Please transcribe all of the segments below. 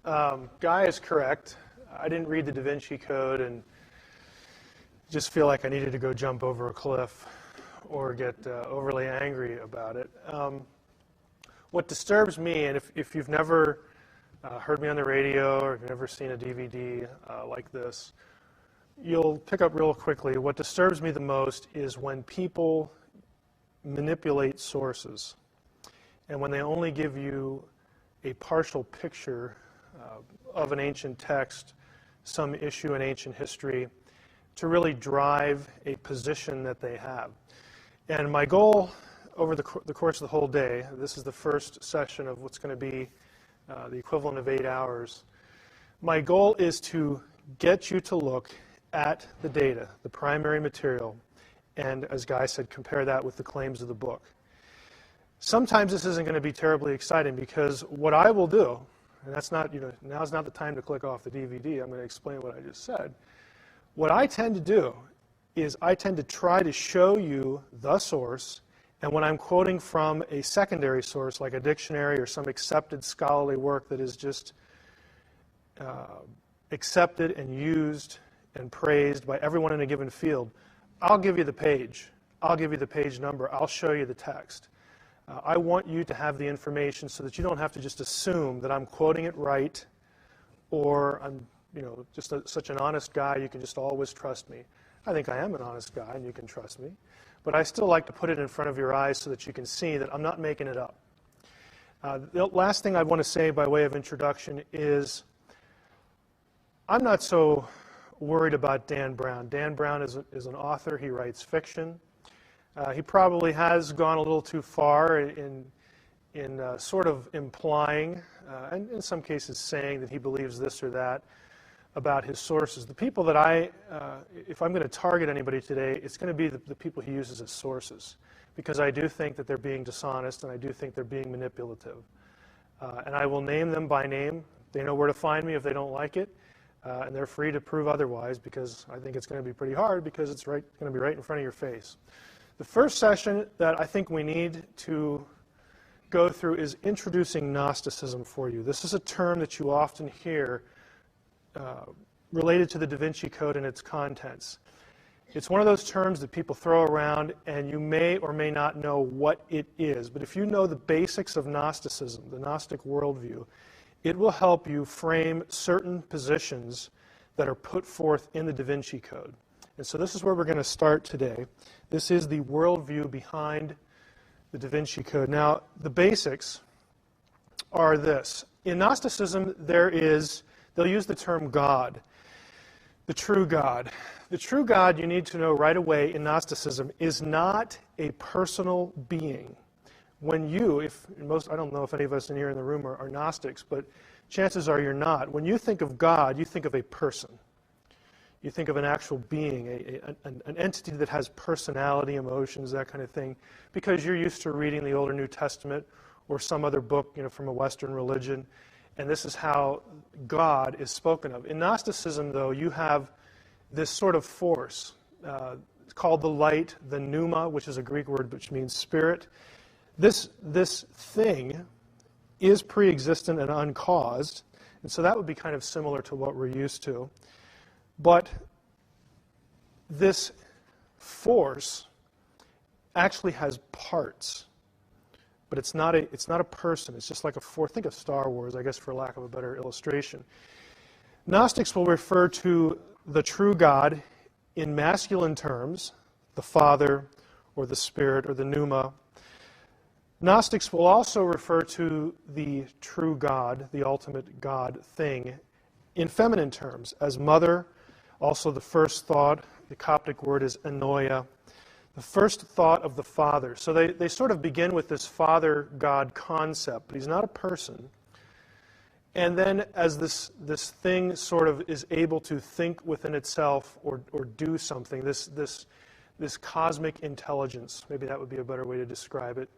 Guy is correct. I didn't read the Da Vinci Code and just feel like I needed to go jump over a cliff or get overly angry about it. What disturbs me, and if you've never heard me on the radio or if you've never seen a DVD like this, you'll pick up real quickly. What disturbs me the most is when people manipulate sources and when they only give you a partial picture of an ancient text, some issue in ancient history, to really drive a position that they have. And my goal over the course of the whole day, this is the first session of what's going to be the equivalent of 8 hours, my goal is to get you to look at the data, the primary material, and as Guy said, compare that with the claims of the book. Sometimes this isn't going to be terribly exciting because what I will do, and that's not, now's not the time to click off the DVD, I'm going to explain what I just said. What I tend to do is I tend to try to show you the source, and when I'm quoting from a secondary source like a dictionary or some accepted scholarly work that is just accepted and used and praised by everyone in a given field, I'll give you the page. I'll give you the page number. I'll show you the text. I want you to have the information so that you don't have to just assume that I'm quoting it right or I'm just such an honest guy, you can just always trust me. I think I am an honest guy and you can trust me. But I still like to put it in front of your eyes so that you can see that I'm not making it up. The last thing I want to say by way of introduction is I'm not so worried about Dan Brown. Dan Brown is an author. He writes fiction. He probably has gone a little too far in sort of implying, and in some cases saying that he believes this or that about his sources. The people that if I'm going to target anybody today, it's going to be the people he uses as sources, because I do think that they're being dishonest and I do think they're being manipulative. And I will name them by name. They know where to find me if they don't like it. And they're free to prove otherwise, because I think it's going to be pretty hard, because it's going to be right in front of your face. The first session that I think we need to go through is introducing Gnosticism for you. This is a term that you often hear related to the Da Vinci Code and its contents. It's one of those terms that people throw around and you may or may not know what it is. But if you know the basics of Gnosticism, the Gnostic Worldview, it will help you frame certain positions that are put forth in the Da Vinci Code. And so this is where we're going to start today. This is the worldview behind the Da Vinci Code. Now, the basics are this. In Gnosticism, they'll use the term God, the true God. The true God, you need to know right away in Gnosticism, is not a personal being. When I don't know if any of us in here in the room are Gnostics, but chances are you're not. When you think of God, you think of a person. You think of an actual being, an entity that has personality, emotions, that kind of thing, because you're used to reading the Old or New Testament or some other book, from a Western religion, and this is how God is spoken of. In Gnosticism, though, you have this sort of force called the light, the pneuma, which is a Greek word which means spirit. This thing is pre-existent and uncaused, and so that would be kind of similar to what we're used to. But this force actually has parts, but it's not a person. It's just like a force. Think of Star Wars, I guess, for lack of a better illustration. Gnostics will refer to the true God in masculine terms, the Father or the Spirit or the pneuma. Gnostics will also refer to the true God, the ultimate God thing, in feminine terms, as mother. Also, the first thought, the Coptic word is anoia, the first thought of the Father. So they sort of begin with this Father-God concept, but he's not a person. And then as this thing sort of is able to think within itself or do something, this cosmic intelligence, maybe that would be a better way to describe it.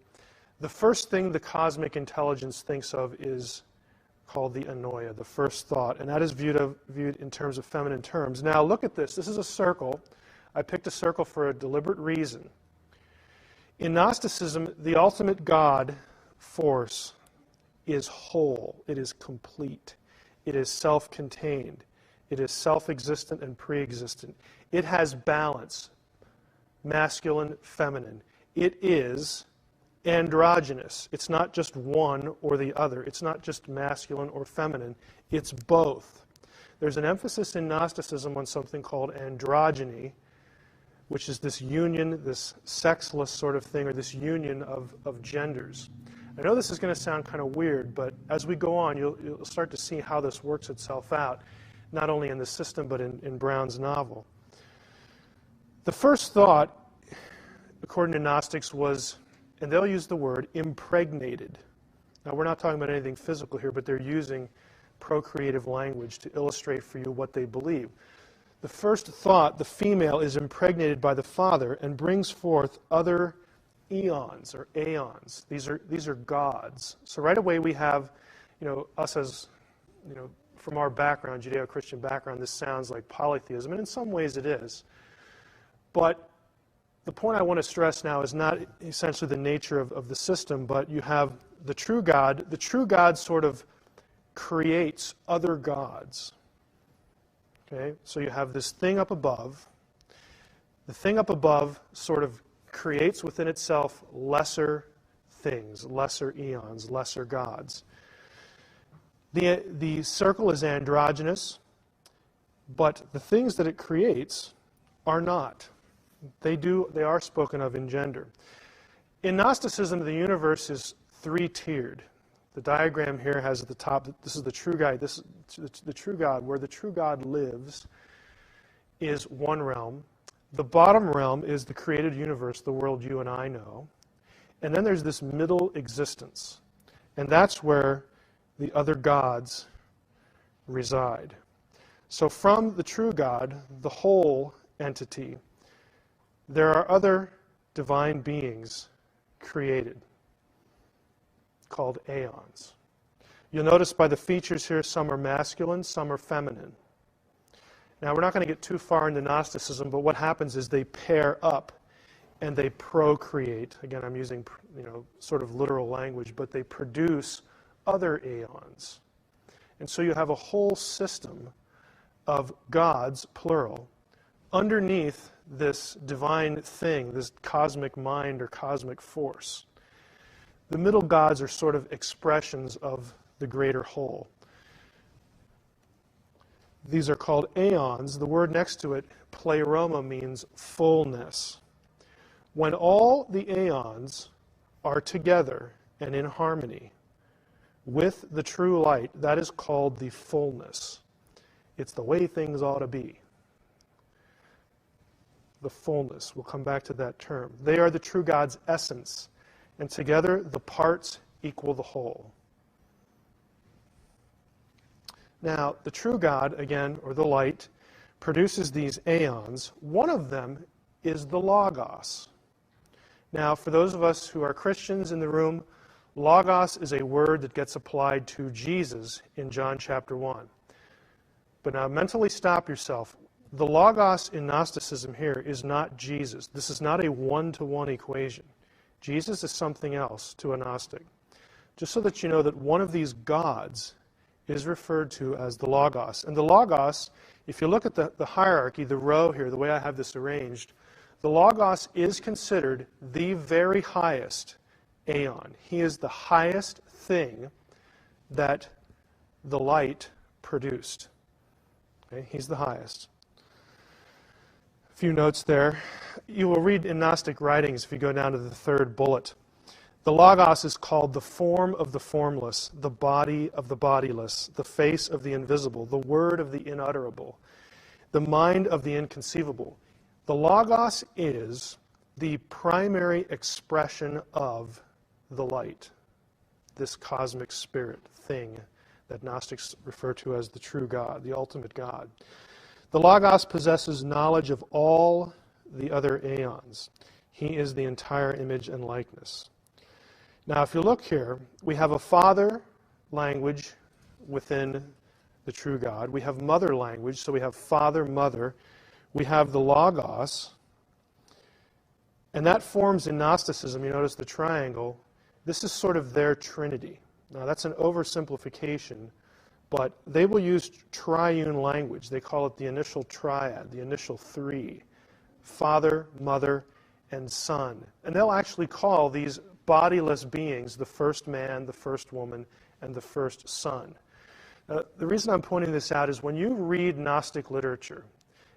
The first thing the cosmic intelligence thinks of is called the anoia, the first thought, and that is viewed in terms of feminine terms. Now look at this. This is a circle. I picked a circle for a deliberate reason. In Gnosticism, the ultimate God force is whole. It is complete. It is self-contained. It is self-existent and pre-existent. It has balance, masculine, feminine. It is androgynous. It's not just one or the other. It's not just masculine or feminine. It's both. There's an emphasis in Gnosticism on something called androgyny, which is this union, this sexless sort of thing, or this union of genders. I know this is going to sound kind of weird, but as we go on, you'll start to see how this works itself out, not only in the system, but in Brown's novel. The first thought, according to Gnostics, was, and they'll use the word, impregnated. Now, we're not talking about anything physical here, but they're using procreative language to illustrate for you what they believe. The first thought, the female is impregnated by the father and brings forth other eons or aeons. These are gods. So right away we have, us as, from our background, Judeo-Christian background, this sounds like polytheism, and in some ways it is. But the point I want to stress now is not essentially the nature of the system, but you have the true God. The true God sort of creates other gods. Okay? So you have this thing up above. The thing up above sort of creates within itself lesser things, lesser eons, lesser gods. The circle is androgynous, but the things that it creates are not. They are spoken of in gender. In Gnosticism, the universe is three-tiered. The diagram here has at the top, this is the true God. This is the true God. Where the true God lives is one realm. The bottom realm is the created universe, the world you and I know. And then there's this middle existence. And that's where the other gods reside. So from the true God, the whole entity, there are other divine beings created, called aeons. You'll notice by the features here, some are masculine, some are feminine. Now, we're not going to get too far into Gnosticism, but what happens is they pair up and they procreate. Again, I'm using sort of literal language, but they produce other aeons. And so you have a whole system of gods, plural, underneath this divine thing, this cosmic mind or cosmic force. The middle gods are sort of expressions of the greater whole. These are called aeons. The word next to it, pleroma, means fullness. When all the aeons are together and in harmony with the true light, that is called the fullness. It's the way things ought to be. The fullness. We'll come back to that term. They are the true God's essence. And together, the parts equal the whole. Now, the true God, again, or the light, produces these aeons. One of them is the Logos. Now, for those of us who are Christians in the room, Logos is a word that gets applied to Jesus in John chapter 1. But now, mentally stop yourself. The Logos in Gnosticism here is not Jesus. This is not a one-to-one equation. Jesus is something else to a Gnostic. Just so that you know that one of these gods is referred to as the Logos. And the Logos, if you look at the hierarchy, the row here, the way I have this arranged, the Logos is considered the very highest aeon. He is the highest thing that the light produced. Okay? He's the highest. A few notes there. You will read in Gnostic writings, if you go down to the third bullet, the Logos is called the form of the formless, the body of the bodiless, the face of the invisible, the word of the inutterable, the mind of the inconceivable. The Logos is the primary expression of the light, this cosmic spirit thing that Gnostics refer to as the true God, the ultimate God. The Logos possesses knowledge of all the other aeons. He is the entire image and likeness. Now, if you look here, we have a father language within the true God. We have mother language, so we have father, mother. We have the Logos, and that forms in Gnosticism, you notice the triangle, this is sort of their Trinity. Now, that's an oversimplification, but they will use triune language. They call it the initial triad, the initial three: Father, Mother, and Son. And they'll actually call these bodiless beings the first man, the first woman, and the first son. The reason I'm pointing this out is when you read Gnostic literature,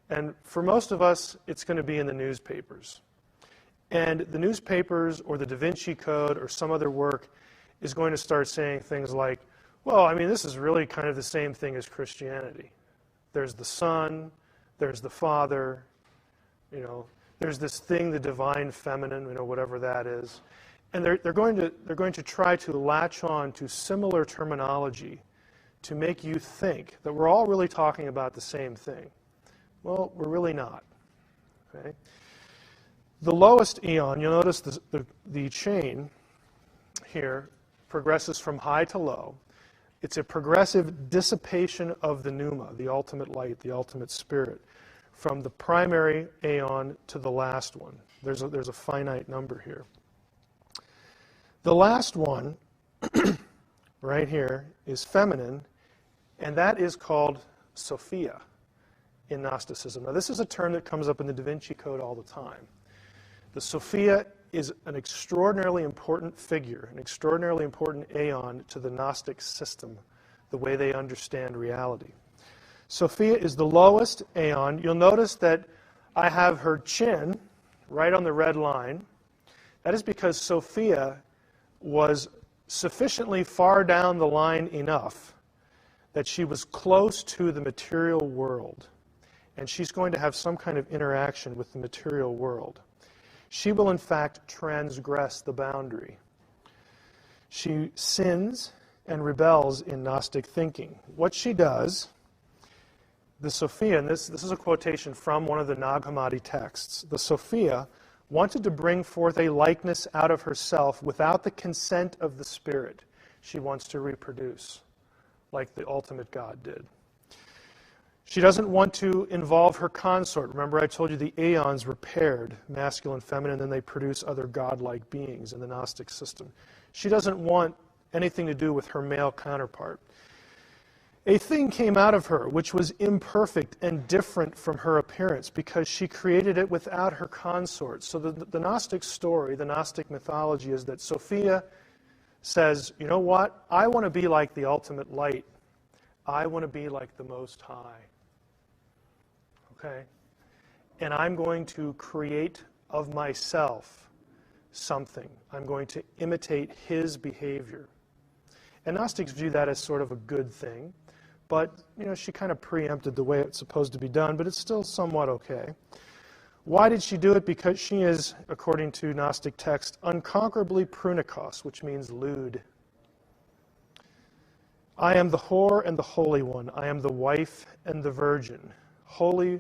and for most of us, it's going to be in the newspapers. And the newspapers or the Da Vinci Code or some other work is going to start saying things like, well, I mean, this is really kind of the same thing as Christianity. There's the Son, there's the Father, there's this thing, the divine feminine, whatever that is. And they're going to try to latch on to similar terminology to make you think that we're all really talking about the same thing. Well, we're really not. Okay? The lowest eon, you'll notice the chain here progresses from high to low. It's a progressive dissipation of the pneuma, the ultimate light, the ultimate spirit, from the primary aeon to the last one. There's a finite number here. The last one, right here, is feminine, and that is called Sophia in Gnosticism. Now, this is a term that comes up in the Da Vinci Code all the time. The Sophia is an extraordinarily important figure, an extraordinarily important aeon to the Gnostic system, the way they understand reality. Sophia is the lowest aeon. You'll notice that I have her chin right on the red line. That is because Sophia was sufficiently far down the line enough that she was close to the material world, and she's going to have some kind of interaction with the material world. She will, in fact, transgress the boundary. She sins and rebels in Gnostic thinking. What she does, the Sophia, and this is a quotation from one of the Nag Hammadi texts, the Sophia wanted to bring forth a likeness out of herself without the consent of the spirit. She wants to reproduce, like the ultimate God did. She doesn't want to involve her consort. Remember, I told you the aeons were paired, masculine, feminine, and then they produce other godlike beings in the Gnostic system. She doesn't want anything to do with her male counterpart. A thing came out of her which was imperfect and different from her appearance because she created it without her consort. So the Gnostic story, the Gnostic mythology is that Sophia says, you know what? I want to be like the ultimate light. I want to be like the Most High. Okay? And I'm going to create of myself something. I'm going to imitate his behavior. And Gnostics view that as sort of a good thing. But, she kind of preempted the way it's supposed to be done, but it's still somewhat okay. Why did she do it? Because she is, according to Gnostic text, unconquerably prunikos, which means lewd. I am the whore and the holy one. I am the wife and the virgin. Holy,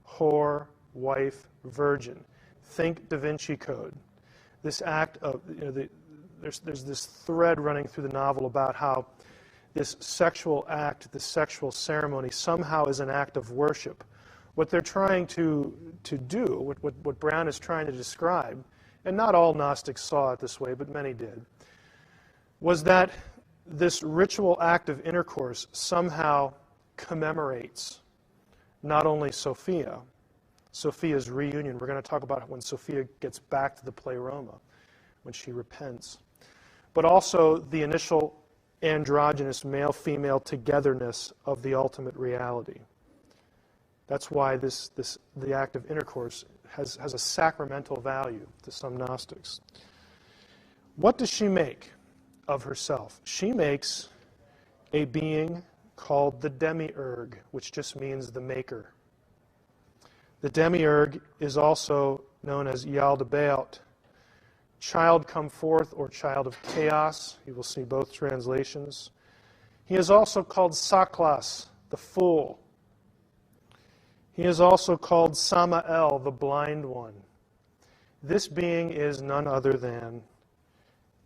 whore, wife, virgin. Think Da Vinci Code. This act of, there's this thread running through the novel about how this sexual act, this sexual ceremony somehow is an act of worship. What they're trying to do, what Brown is trying to describe, and not all Gnostics saw it this way, but many did, was that this ritual act of intercourse somehow commemorates not only Sophia's reunion. We're going to talk about when Sophia gets back to the pleroma, when she repents, but also the initial androgynous male-female togetherness of the ultimate reality. That's why the act of intercourse has a sacramental value to some Gnostics. What does she make of herself? She makes a being called the Demiurge, which just means the maker. The Demiurge is also known as Yaldabaoth, child come forth, or child of chaos. You will see both translations. He is also called Saklas, the fool. He is also called Samael, the blind one. This being is none other than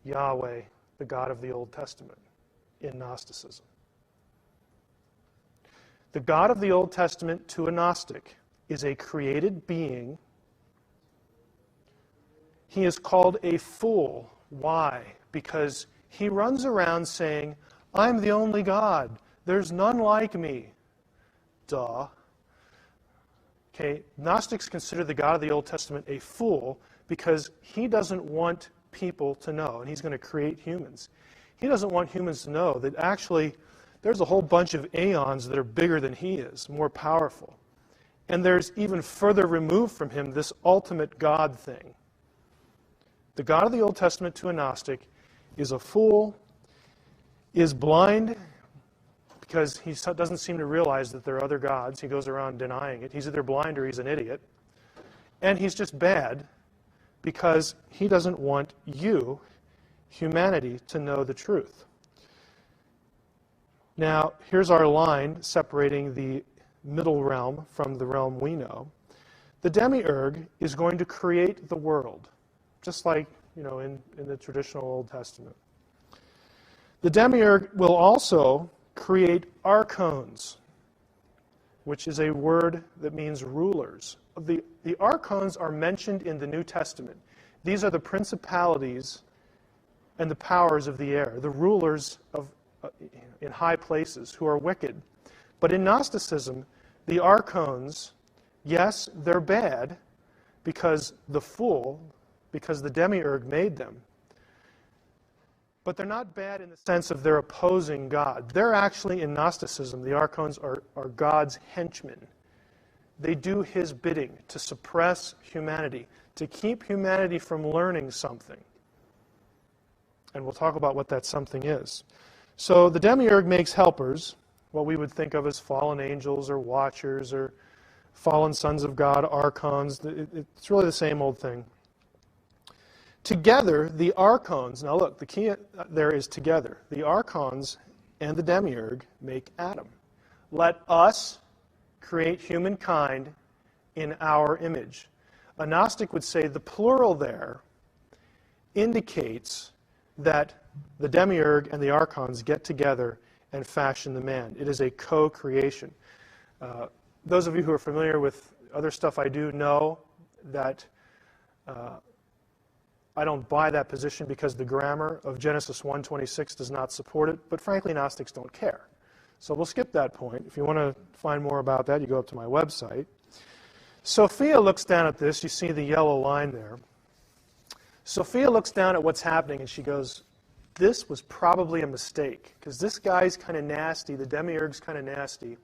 Yahweh, the God of the Old Testament, in Gnosticism. The God of the Old Testament to a Gnostic is a created being. He is called a fool. Why? Because he runs around saying, I'm the only God. There's none like me. Duh. Okay, Gnostics consider the God of the Old Testament a fool because he doesn't want people to know, and he's going to create humans. He doesn't want humans to know that actually there's a whole bunch of aeons that are bigger than he is, more powerful. And there's even further removed from him this ultimate God thing. The God of the Old Testament to a Gnostic is a fool, is blind, because he doesn't seem to realize that there are other gods. He goes around denying it. He's either blind or he's an idiot. And he's just bad because he doesn't want you, humanity, to know the truth. Now, here's our line separating the middle realm from the realm we know. The Demiurge is going to create the world, just like, in the traditional Old Testament. The Demiurge will also create archons, which is a word that means rulers. The archons are mentioned in the New Testament. These are the principalities and the powers of the air, the rulers of in high places who are wicked. But in Gnosticism, the archons, yes, they're bad because the Demiurge made them. But they're not bad in the sense of they're opposing God. They're actually, in Gnosticism, the archons are God's henchmen. They do his bidding to suppress humanity, to keep humanity from learning something. And we'll talk about what that something is. So the Demiurge makes helpers, what we would think of as fallen angels or watchers or fallen sons of God, archons. It's really the same old thing. Together, the archons, now look, the key there is together. The archons and the Demiurge make Adam. Let us create humankind in our image. A Gnostic would say the plural there indicates that the Demiurge and the archons get together and fashion the man. It is a co-creation. Those of you who are familiar with other stuff I do know that I don't buy that position because the grammar of Genesis 1:26 does not support it, but frankly, Gnostics don't care. So we'll skip that point. If you want to find more about that, you go up to my website. Sophia looks down at this. You see the yellow line there. Sophia looks down at what's happening and she goes, this was probably a mistake because this guy's kind of nasty. The Demiurge's kind of nasty.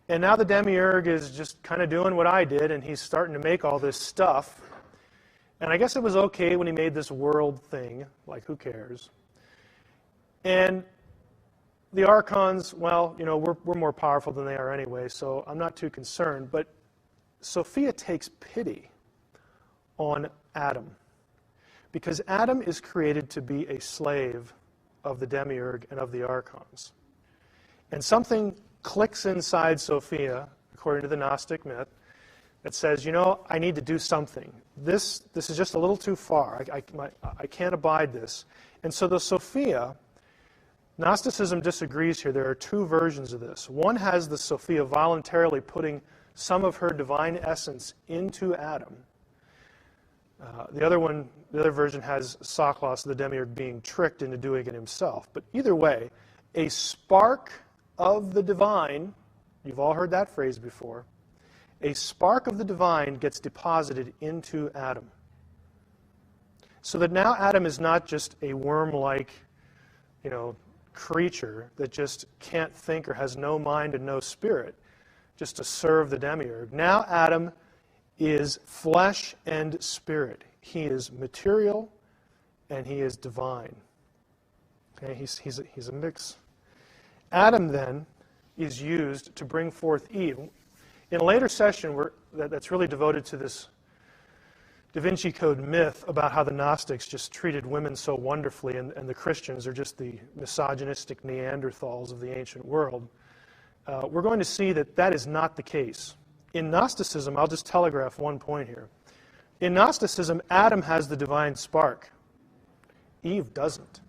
And now the Demiurge is just kind of doing what I did, and he's starting to make all this stuff. And I guess it was okay when he made this world thing, like who cares? And the archons, well, we're more powerful than they are anyway, so I'm not too concerned. But Sophia takes pity on Adam, because Adam is created to be a slave of the Demiurge and of the archons. And something clicks inside Sophia, according to the Gnostic myth, that says, I need to do something. This is just a little too far. I can't abide this. And so the Sophia, Gnosticism disagrees here. There are two versions of this. One has the Sophia voluntarily putting some of her divine essence into Adam. The other version has Saklos, the Demiurge, being tricked into doing it himself. But either way, a spark of the divine, you've all heard that phrase before, a spark of the divine gets deposited into Adam. So that now Adam is not just a worm-like, creature that just can't think or has no mind and no spirit, just to serve the Demiurge. Now Adam is flesh and spirit. He is material and he is divine. Okay, he's a mix. Adam then is used to bring forth Eve. In a later session that's really devoted to this Da Vinci Code myth about how the Gnostics just treated women so wonderfully and the Christians are just the misogynistic Neanderthals of the ancient world, we're going to see that is not the case. In Gnosticism, I'll just telegraph one point here. In Gnosticism, Adam has the divine spark. Eve doesn't.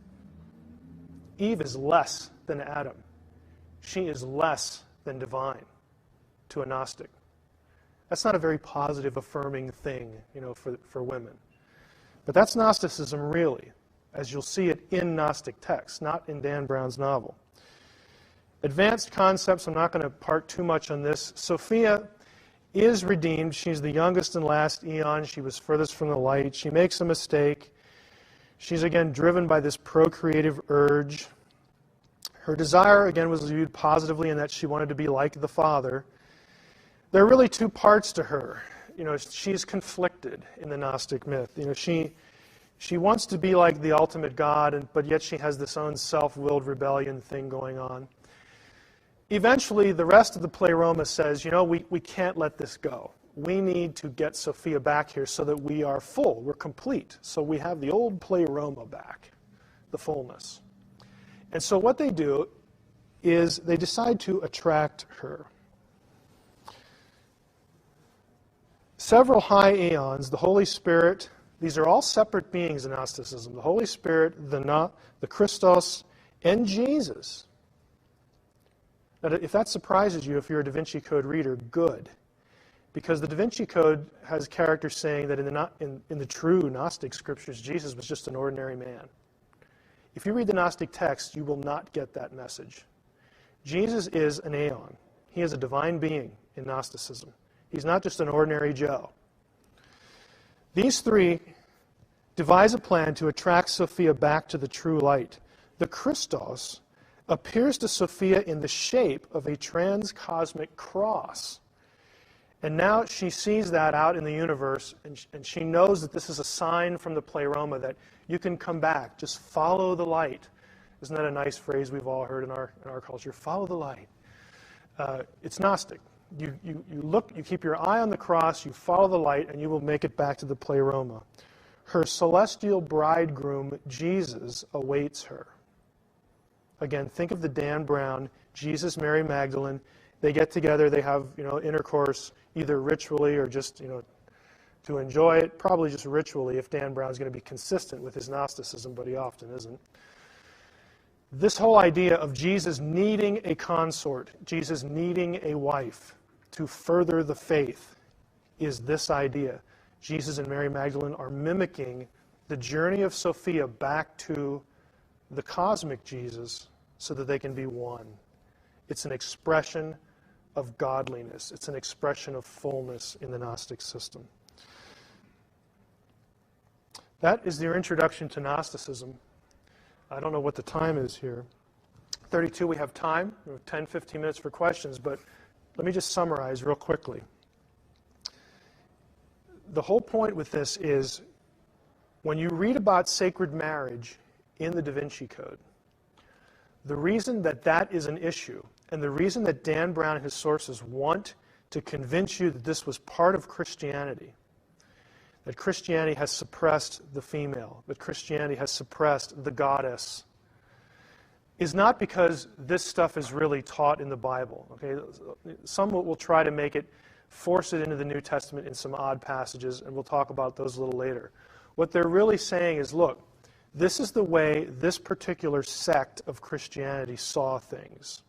Eve is less than Adam. She is less than divine to a Gnostic. That's not a very positive, affirming thing, for women. But that's Gnosticism really, as you'll see it in Gnostic texts, not in Dan Brown's novel. Advanced concepts, I'm not going to part too much on this. Sophia is redeemed. She's the youngest and last eon. She was furthest from the light. She makes a mistake. She's again driven by this procreative urge. Her desire, again, was viewed positively in that she wanted to be like the Father. There are really two parts to her. She's conflicted in the Gnostic myth. She wants to be like the ultimate God, but yet she has this own self-willed rebellion thing going on. Eventually, the rest of the Pleroma says, we can't let this go. We need to get Sophia back here so that we are full, we're complete. So we have the old Pleroma back, the fullness. And so what they do is they decide to attract her. Several high aeons, the Holy Spirit, these are all separate beings in Gnosticism. The Holy Spirit, the Christos, and Jesus. Now, if that surprises you, if you're a Da Vinci Code reader, good. Because the Da Vinci Code has characters saying that in the true Gnostic scriptures, Jesus was just an ordinary man. If you read the Gnostic text, you will not get that message. Jesus is an aeon. He is a divine being in Gnosticism. He's not just an ordinary Joe. These three devise a plan to attract Sophia back to the true light. The Christos appears to Sophia in the shape of a transcosmic cross. And now she sees that out in the universe, and she knows that this is a sign from the Pleroma that you can come back. Just follow the light. Isn't that a nice phrase we've all heard in our culture? Follow the light. It's Gnostic. You keep your eye on the cross, you follow the light, and you will make it back to the Pleroma. Her celestial bridegroom, Jesus, awaits her. Again, think of the Dan Brown, Jesus, Mary Magdalene. They get together, they have intercourse, either ritually or just to enjoy it. Probably just ritually if Dan Brown's going to be consistent with his Gnosticism, but he often isn't. This whole idea of Jesus needing a consort, Jesus needing a wife to further the faith, is this idea. Jesus and Mary Magdalene are mimicking the journey of Sophia back to the cosmic Jesus so that they can be one. It's an expression of godliness. It's an expression of fullness in the Gnostic system. That is their introduction to Gnosticism. I don't know what the time is here. 32, we have time. We have 10, 15 minutes for questions, but let me just summarize real quickly. The whole point with this is when you read about sacred marriage in the Da Vinci Code, the reason that is an issue, and the reason that Dan Brown and his sources want to convince you that this was part of Christianity, that Christianity has suppressed the female, that Christianity has suppressed the goddess, is not because this stuff is really taught in the Bible. Okay? Some will try to make it, force it into the New Testament in some odd passages, and we'll talk about those a little later. What they're really saying is, look, this is the way this particular sect of Christianity saw things.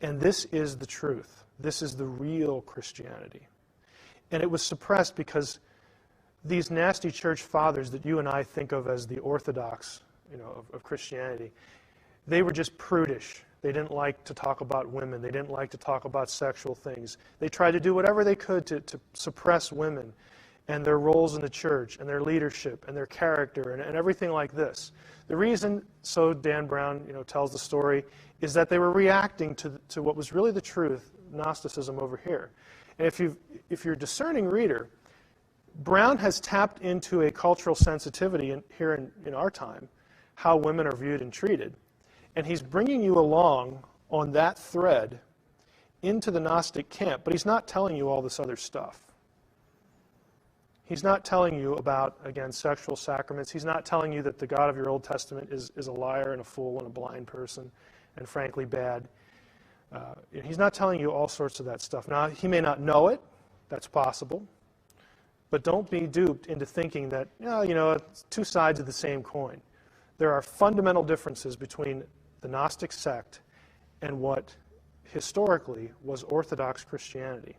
And this is the truth. This is the real Christianity. And it was suppressed because these nasty church fathers that you and I think of as the orthodox, of Christianity, they were just prudish. They didn't like to talk about women. They didn't like to talk about sexual things. They tried to do whatever they could to suppress women and their roles in the church and their leadership and their character and everything like this. The reason, so Dan Brown tells the story, is that they were reacting to what was really the truth, Gnosticism over here. And if you're a discerning reader, Brown has tapped into a cultural sensitivity here in our time, how women are viewed and treated. And he's bringing you along on that thread into the Gnostic camp, but he's not telling you all this other stuff. He's not telling you about, again, sexual sacraments. He's not telling you that the God of your Old Testament is a liar and a fool and a blind person and frankly bad. He's not telling you all sorts of that stuff. Now, he may not know it. That's possible. But don't be duped into thinking that, it's two sides of the same coin. There are fundamental differences between the Gnostic sect and what historically was Orthodox Christianity.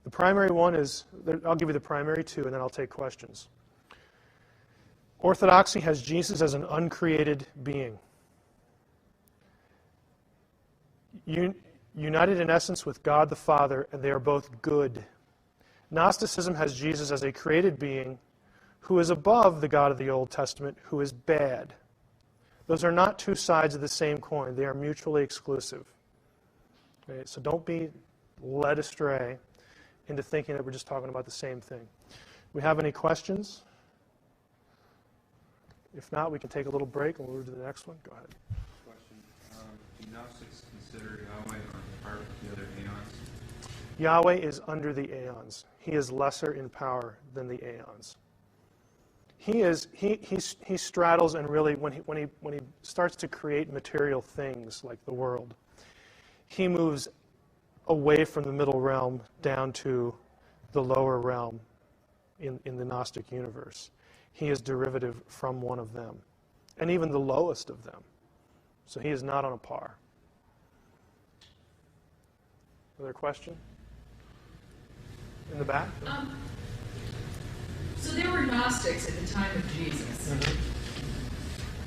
The primary one is, I'll give you the primary two and then I'll take questions. Orthodoxy has Jesus as an uncreated being. united in essence with God the Father, and they are both good. Gnosticism has Jesus as a created being who is above the God of the Old Testament, who is bad. Those are not two sides of the same coin. They are mutually exclusive. Okay? So don't be led astray into thinking that we're just talking about the same thing. We have any questions? If not, we can take a little break and we'll move to the next one. Go ahead. Question. Do Gnostics consider Yahweh or part of the other aeons? Yahweh is under the aeons. He is lesser in power than the aeons. He straddles, and really when he starts to create material things like the world, he moves away from the middle realm down to the lower realm in the Gnostic universe. He is derivative from one of them, and even the lowest of them. So he is not on a par. Another question? In the back? So there were Gnostics at the time of Jesus.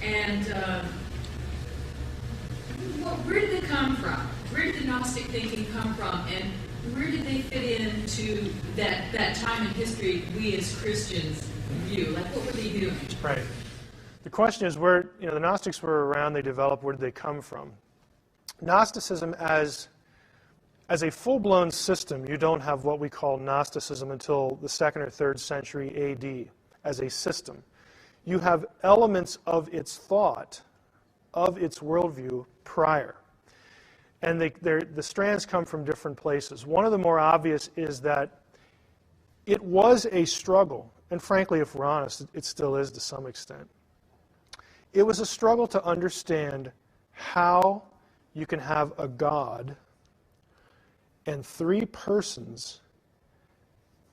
And where did they come from? Where did the Gnostic thinking come from? And where did they fit into that time in history we as Christians view? Like, what were they doing? Right. The question is where, the Gnostics were around, they developed, where did they come from? Gnosticism as a full-blown system, you don't have what we call Gnosticism until the 2nd or 3rd century AD as a system. You have elements of its thought, of its worldview prior. And the strands come from different places. One of the more obvious is that it was a struggle, and frankly, if we're honest, it still is to some extent. It was a struggle to understand how you can have a God and 3 persons,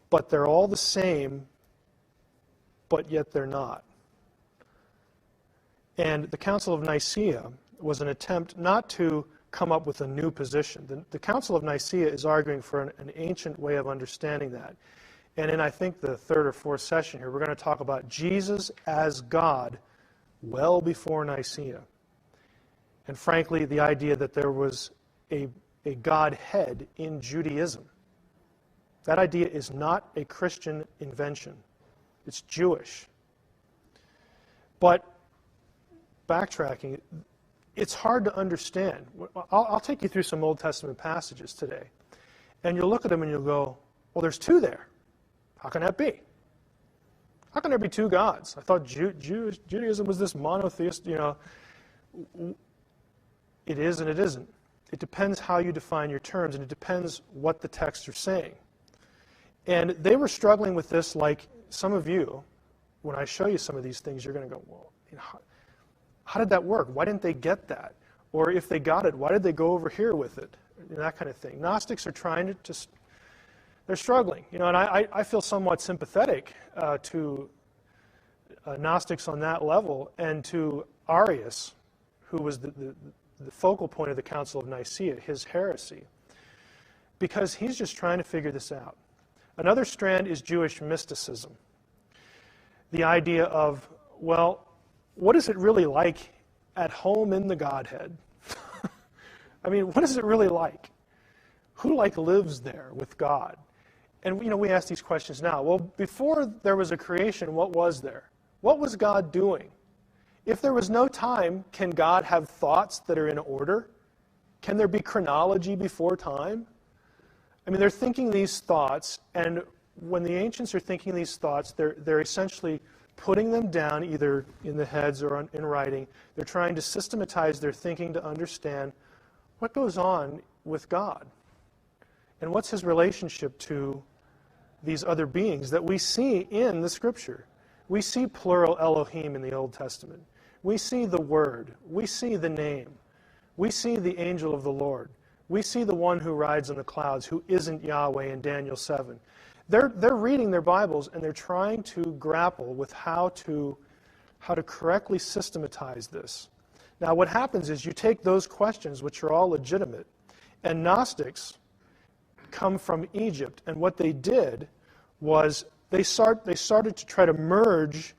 but they're all the same, but yet they're not. And the Council of Nicaea was an attempt not to come up with a new position. The Council of Nicaea is arguing for an ancient way of understanding that. And in, I think, the 3rd or 4th session here, we're going to talk about Jesus as God well before Nicaea. And frankly, the idea that there was a Godhead in Judaism. That idea is not a Christian invention. It's Jewish. But backtracking, it's hard to understand. I'll take you through some Old Testament passages today. And you'll look at them and you'll go, well, there's 2 there. How can that be? How can there be 2 gods? I thought Judaism was this monotheist, It is and it isn't. It depends how you define your terms, and it depends what the texts are saying. And they were struggling with this like some of you. When I show you some of these things, you're going to go, well, how did that work? Why didn't they get that? Or if they got it, why did they go over here with it? That kind of thing. Gnostics are trying to they're struggling. And I feel somewhat sympathetic to Gnostics on that level, and to Arius, who was the focal point of the Council of Nicaea, his heresy, because he's just trying to figure this out. Another strand is Jewish mysticism. The idea of, well, what is it really like at home in the Godhead? I mean, what is it really like? Who lives there with God? And we ask these questions now. Well, before there was a creation, what was there? What was God doing? If there was no time, can God have thoughts that are in order? Can there be chronology before time? I mean, they're thinking these thoughts, and when the ancients are thinking these thoughts, they're essentially putting them down either in the heads or in writing. They're trying to systematize their thinking to understand what goes on with God and what's his relationship to these other beings that we see in the Scripture. We see plural Elohim in the Old Testament. We see the Word. We see the name. We see the angel of the Lord. We see the one who rides on the clouds, who isn't Yahweh in Daniel 7. They're reading their Bibles, and they're trying to grapple with how to correctly systematize this. Now, what happens is you take those questions, which are all legitimate, and Gnostics come from Egypt, and what they did was they started to try to merge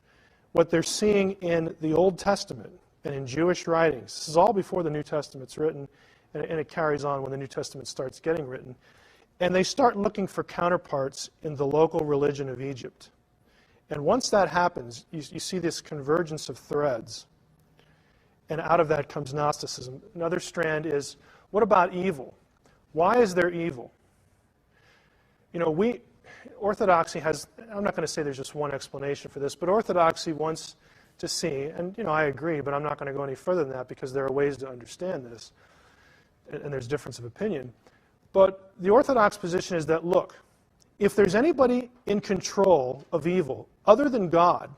what they're seeing in the Old Testament and in Jewish writings. This is all before the New Testament's written, and it carries on when the New Testament starts getting written. And they start looking for counterparts in the local religion of Egypt. And once that happens, you see this convergence of threads. And out of that comes Gnosticism. Another strand is, what about evil? Why is there evil? You know, Orthodoxy has, I'm not going to say there's just one explanation for this, but Orthodoxy wants to see, and you know, I agree, but I'm not going to go any further than that because there are ways to understand this, and there's difference of opinion. But the Orthodox position is that, look, if there's anybody in control of evil other than God,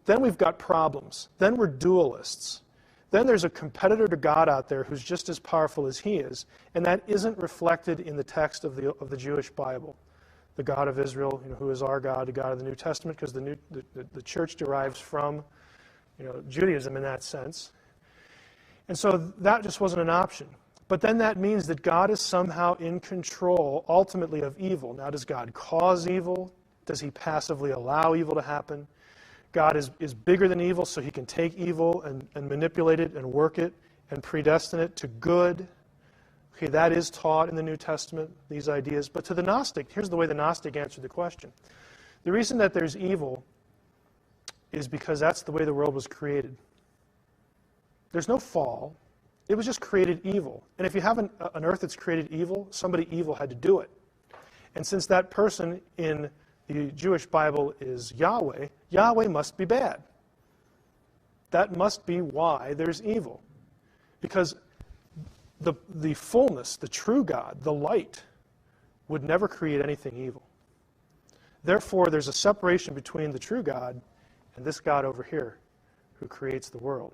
then we've got problems. Then we're dualists. Then there's a competitor to God out there who's just as powerful as he is, and that isn't reflected in the text of the Jewish Bible. The God of Israel, you know, who is our God, the God of the New Testament, because the church derives from, you know, Judaism in that sense. And so that just wasn't an option. But then that means that God is somehow in control, ultimately, of evil. Now, does God cause evil? Does he passively allow evil to happen? God is bigger than evil, so he can take evil and manipulate it and work it and predestine it to good. Okay, that is taught in the New Testament, these ideas. But to the Gnostic, here's the way the Gnostic answered the question. The reason that there's evil is because that's the way the world was created. There's no fall. It was just created evil. And if you have an earth that's created evil, somebody evil had to do it. And since that person in the Jewish Bible is Yahweh, Yahweh must be bad. That must be why there's evil. Because the fullness, the true God, the light, would never create anything evil. Therefore, there's a separation between the true God and this God over here who creates the world.